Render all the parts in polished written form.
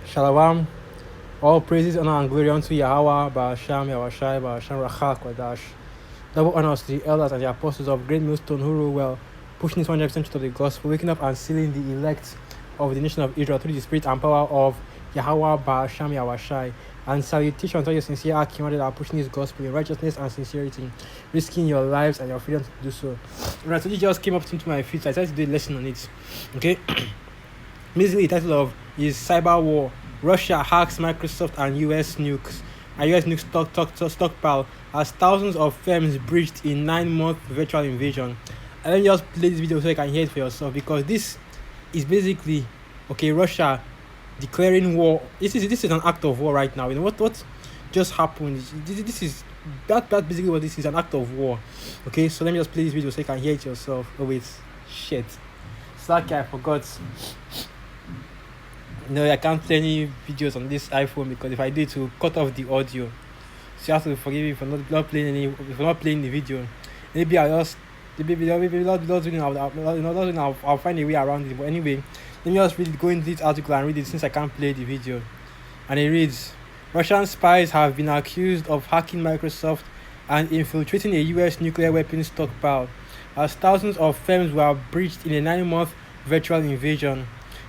Shalom. All praises, honor, and glory unto Yahweh, Ba'asham, Yahweh Ba'asham, Rachak, Wadash. Double honors to the elders and the apostles of Great Millstone who rule well, pushing this 100% to the gospel, waking up and sealing the elect of the nation of Israel through the spirit and power of Yahweh, Ba'asham, Yahweh. And salutation to your sincere Akim that are pushing this gospel in righteousness and sincerity, risking your lives and your freedom to do so. Right, so this just came up into my feet, so I decided to do a lesson on it. Okay? Basically, the title of is Cyber War. Russia hacks Microsoft and US nukes. A US nuke stockpile as thousands of firms breached in 9-month virtual invasion. And let me just play this video so you can hear it for yourself, because this is basically Russia declaring war. This is an act of war right now. You know what just happened? This is that basically what this is, an act of war. Okay, so let me just play this video so you can hear it yourself. Oh wait, shit. Slack, I forgot. No, I can't play any videos on this iPhone because if I do it will cut off the audio. So you have to forgive me for not playing the video. Maybe I'll find a way around it. But anyway, let me just go into this article and read it since I can't play the video. And it reads: Russian spies have been accused of hacking Microsoft and infiltrating a US nuclear weapons stockpile as thousands of firms were breached in a 9-month virtual invasion.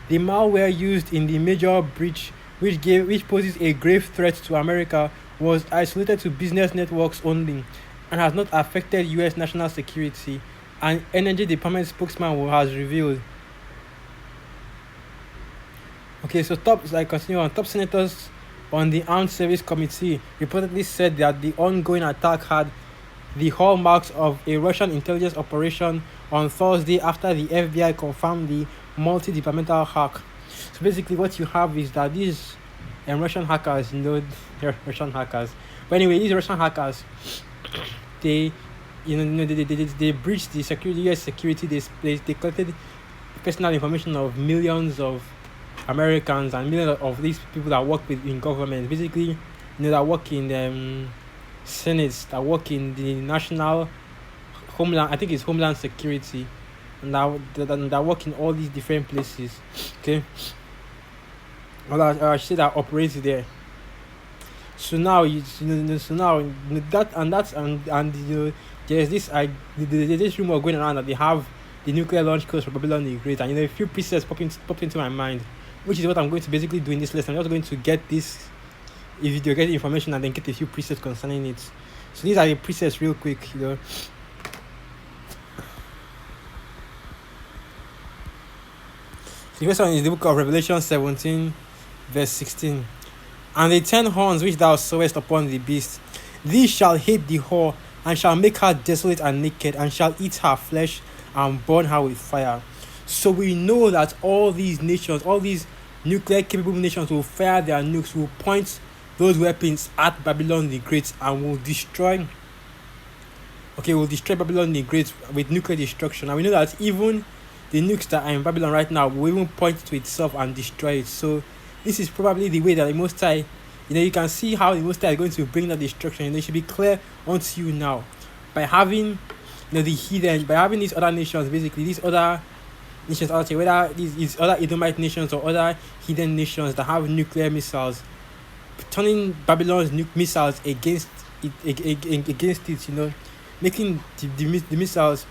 The malware used in the major breach, which poses a grave threat to America, was isolated to business networks only and has not affected US national security, an Energy Department spokesman has revealed. Okay, so top senators on the Armed Service Committee reportedly said that the ongoing attack had the hallmarks of a Russian intelligence operation on Thursday after the FBI confirmed the multi-departmental hack. So basically what you have is that these Russian hackers, they're Russian hackers. But anyway, these Russian hackers, they breached the security, US security. They collected personal information of millions of Americans and millions of these people that work in government. Basically, that work in Senate, that work in the national homeland. I think it's Homeland Security, and that work in all these different places. Okay, I say that operates there. So now there's this rumor going around that they have the nuclear launch codes for Babylon the Great, and a few precepts popped into my mind, which is what I'm going to basically do in this lesson. I'm just going to get this video, get information, and then get a few precepts concerning it. So these are the precepts real quick. The first one is the book of Revelation 17 verse 16. And the 10 horns which thou sawest upon the beast, these shall hate the whore, and shall make her desolate and naked, and shall eat her flesh and burn her with fire. So we know that all these nations, all these nuclear capable nations, will fire their nukes, will point those weapons at Babylon the Great, and will destroy Babylon the Great with nuclear destruction. And we know that even the nukes that are in Babylon right now will even point to itself and destroy it. So this is probably the way that the Most High, you can see how the Most High is going to bring that destruction. It should be clear unto you now by having the heathen, by having these other nations, basically these other nations out here, whether these other Edomite nations or other heathen nations that have nuclear missiles, turning Babylon's missiles against it, making the missiles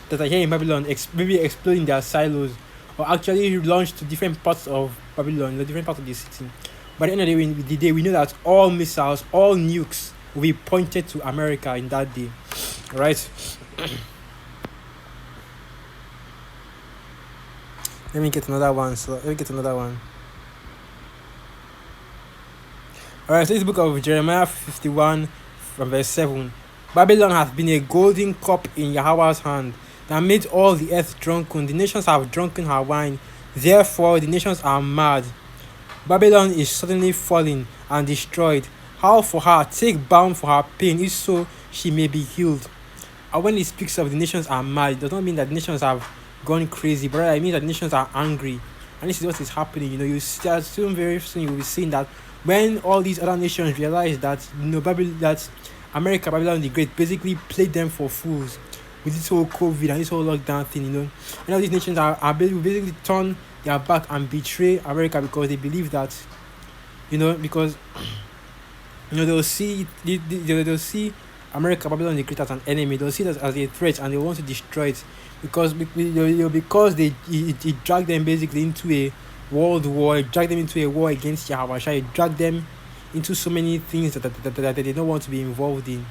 that are here in Babylon maybe exploding their silos, or actually launched to different parts of Babylon, different parts of the city. By the end of the day, we know that all missiles, all nukes will be pointed to America in that day. Right? Let me get another one. Alright, so this book of Jeremiah 51 from verse 7. Babylon hath been a golden cup in Yahweh's hand, that made all the earth drunken. The nations have drunken her wine, therefore the nations are mad. Babylon is suddenly fallen and destroyed. How for her? Take balm for her pain, if so she may be healed. And when it speaks of the nations are mad, it does not mean that the nations have gone crazy, but rather it means that the nations are angry. And this is what is happening. You soon, very soon, you will be seeing that when all these other nations realize that Babylon the Great basically played them for fools with this whole COVID and this whole lockdown thing, and all these nations are basically turn their back and betray America because they believe that, because they'll see America, Babylon the Great as an enemy. They'll see that as a threat, and they want to destroy it because it dragged them basically into a world war. It dragged them into a war against Yahweh. It dragged them into so many things that they don't want to be involved in.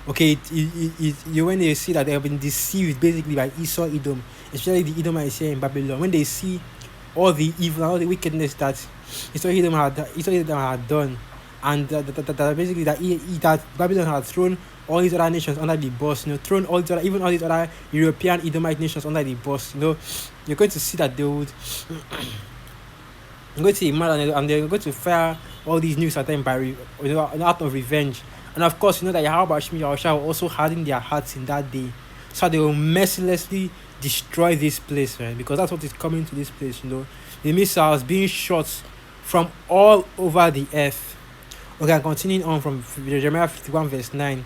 Okay, when they see that they have been deceived basically by Esau Edom, especially the Edomites here in Babylon, when they see all the evil, all the wickedness that Esau Edom had done, and that basically that Babylon had thrown all these other nations under the bus, thrown even all these other European Edomite nations under the bus, you're going to see that they would I'm going to be mad, and they're going to fire all these news at them out of revenge. And of course, that Yahweh Hashem Yahushua will also harden their hearts in that day, so they will mercilessly destroy this place, right? Because that's what is coming to this place. The missiles being shot from all over the earth. Okay, and continuing on from Jeremiah 51 verse 9.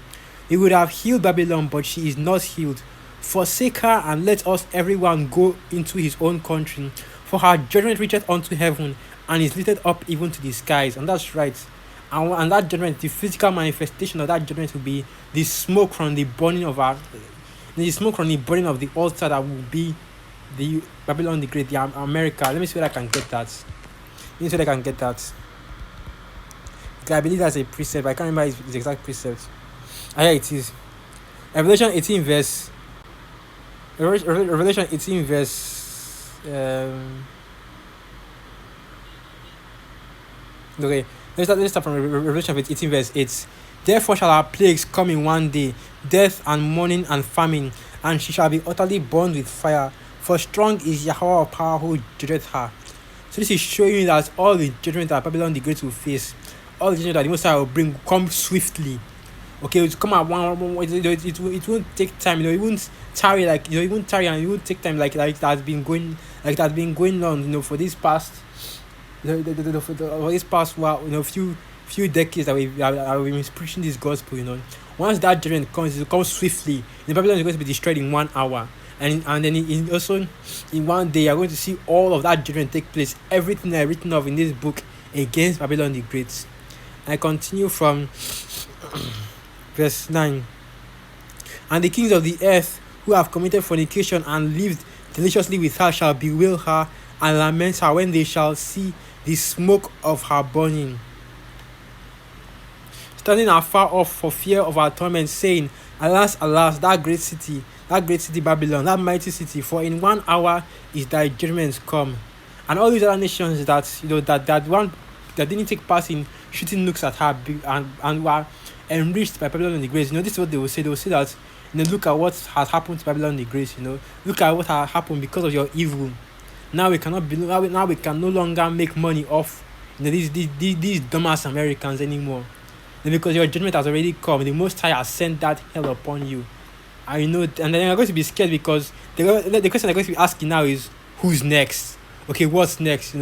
He would have healed Babylon, but she is not healed. Forsake her, and let us everyone go into his own country. For her judgment reacheth unto heaven, and is lifted up even to the skies. And that's right. And that judgment, the physical manifestation of that judgment will be the smoke from the burning of the altar that will be the Babylon the Great, the America. Let me see whether I can get that. Okay, I believe that's a precept, but I can't remember its exact precept. Here it is. Revelation 18 verse. Revelation 18 verse. Okay, let's start from Revelation 18 verse 8. Therefore shall our plagues come in one day, death and mourning and famine, and she shall be utterly burned with fire. For strong is Yahweh of power who judgeth her. So this is showing you that all the judgment that Babylon the Great will face, all the judgment that the Most High will bring, will come swiftly. Okay, it will come at one. It won't take time. It won't tarry and it won't take time like that's been going on. For this past for this past while, few decades that we've been preaching this gospel. Once that judgment comes, it will come swiftly. The Babylon is going to be destroyed in 1 hour. And then also in one day, you're going to see all of that judgment take place. Everything I written of in this book against Babylon the Great. I continue from verse 9. And the kings of the earth who have committed fornication and lived deliciously with her shall bewail her and lament her when they shall see the smoke of her burning, standing afar off for fear of her torment, saying, Alas, alas, that great city Babylon, that mighty city, for in 1 hour is thy judgment come. And all these other nations that didn't take part in shooting looks at her and were enriched by Babylon the Great, this is what they will say. They will say that, look at what has happened to Babylon the Great. Look at what has happened because of your evil. Now we can no longer make money off these dumbass Americans anymore. Because your judgment has already come. The Most High has sent that hell upon you. And then you're going to be scared because the question they're going to be asking now is, who's next? Okay, what's next?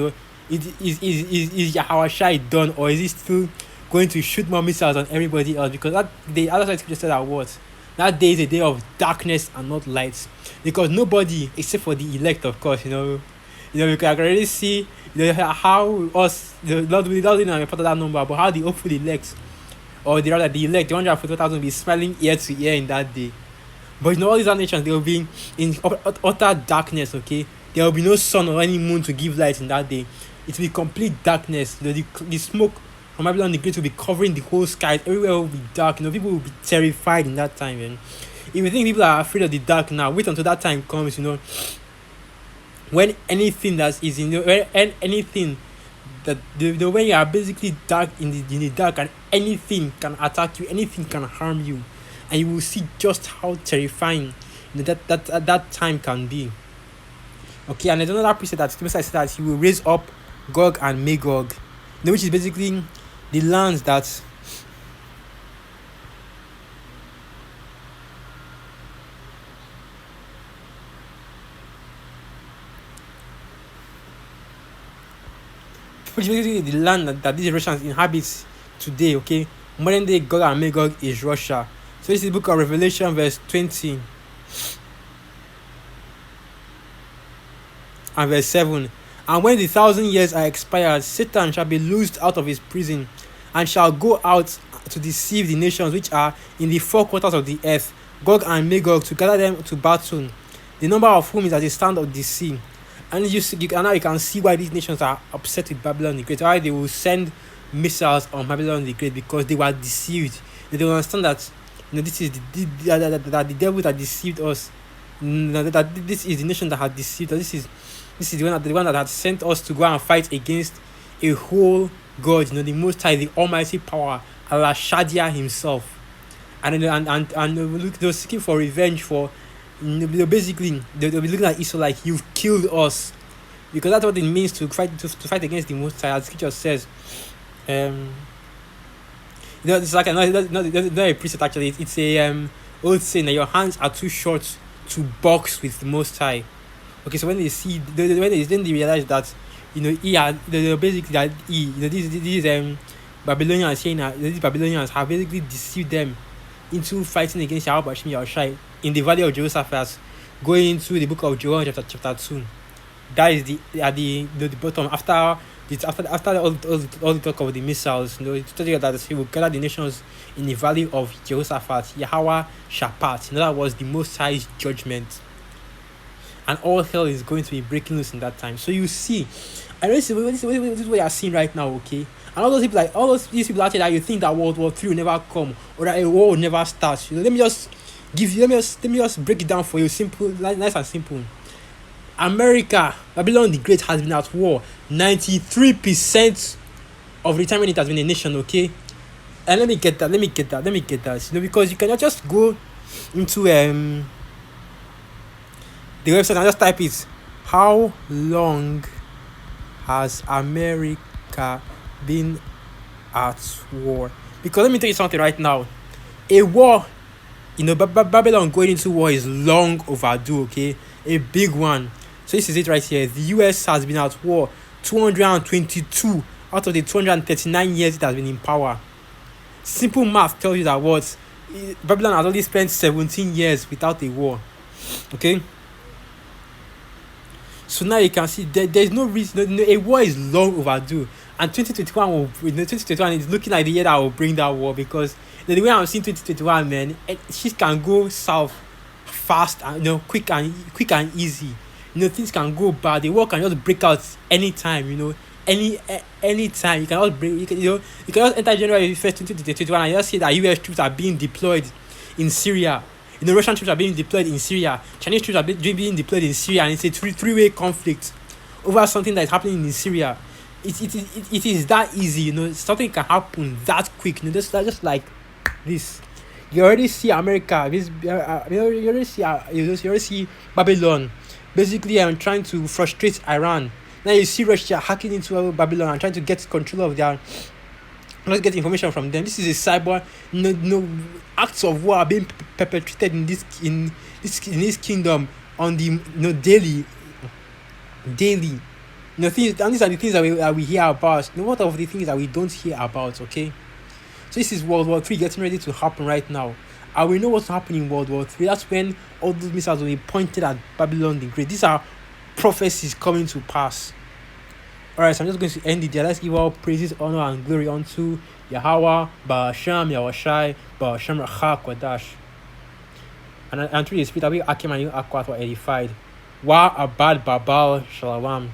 Is Yahweh Shai done, or is he still going to shoot more missiles on everybody else? Because that day, other side scripture said that what? That day is a day of darkness and not light. Because nobody, except for the elect, of course, you can already see how us, not even I'm part of that number, but how the hopeful elect, or the 140,000 will be smiling ear to ear in that day. But all these other nations, they will be in utter darkness, okay? There will be no sun or any moon to give light in that day. It will be complete darkness. The smoke from Babylon the Great will be covering the whole sky. Everywhere will be dark. People will be terrified in that time. If you think people are afraid of the dark now, wait until that time comes. When anything that is anything that when you are basically dark in the dark, and anything can attack you, anything can harm you, and you will see just how terrifying that time can be. Okay, and there's another precept that the said that he will raise up Gog and Magog, which is basically the lands that that these Russians inhabit today. Okay, modern day Gog and Magog is Russia. So this is the book of Revelation verse 20 and verse 7. And when the 1,000 years are expired, Satan shall be loosed out of his prison, and shall go out to deceive the nations which are in the four quarters of the earth, Gog and Magog, to gather them to battle, the number of whom is as the sand of the sea. And now you can see why these nations are upset with Babylon the Great, why they will send missiles on Babylon the Great, because they were deceived. They will understand that this is that the devil that deceived us. That this is the nation that had deceived us. This is the one that had sent us to go and fight against a whole God, the Most High, the Almighty Power, Allah Shadia himself. And they were seeking for revenge for, basically they'll be looking at Esau like, you've killed us, because that's what it means to fight against the Most High, as Scripture says. It's like not a precept actually. It's a old saying that your hands are too short to box with the Most High. Okay, so when they see, then they realize that basically that these Babylonians saying that these Babylonians have basically deceived them into fighting against Yahweh Bashim Yahushai in the valley of Jehoshaphat, going into the book of Joel chapter 2. That is the bottom after all the talk of the missiles. It's telling you that he will gather the nations in the valley of Jehoshaphat, Yahweh Shaphat. In other words, the Most High's judgment. And all hell is going to be breaking loose in that time. So you see, and this is what you are seeing right now, okay? And all these people out there that you think that World War III will never come, or that a war will never start. Let me just break it down for you, simple, nice and simple. America, Babylon the Great, has been at war 93% of the time when it has been a nation, okay? And let me get that. Because you cannot just go into the website and just type it. How long has America been at war? Because let me tell you something right now. A war, Babylon going into war is long overdue, okay? A big one. So this is it right here. The US has been at war 222 out of the 239 years it has been in power. Simple math tells you that Babylon has only spent 17 years without a war. Okay? So now you can see there's no reason. A war is long overdue. And 2021 is looking like the year that will bring that war, because the way I'm seeing 2021, man, shit can go south fast and quick and easy. Things can go bad. The war can just break out anytime. Anytime you can just break. You can just enter January 1st, 2021, and just see that US troops are being deployed in Syria. Russian troops are being deployed in Syria. Chinese troops are being deployed in Syria, and it's a three-way conflict over something that is happening in Syria. It is that easy. Something can happen that quick. Just like this. You already see America. You already see Babylon. Basically, I'm trying to frustrate Iran. Now you see Russia hacking into Babylon and trying to get control of their, let's get information from them. This is a cyber, acts of war are being perpetrated in this kingdom on the daily. Things, and these are the things that we hear about. What of the things that we don't hear about? Okay, so this is World War III getting ready to happen right now. And we know what's happening in World War III. That's when all those missiles will be pointed at Babylon the Great. These are prophecies coming to pass. Alright, so I'm just going to end it there. Let's give all praises, honor, and glory unto Yahweh, Ba'asham, Yahushai, Ba'asham Rachak, Wadash. And through the Spirit, I will Akim and you Akwat were edified. Wa Abad Babal Shalawam.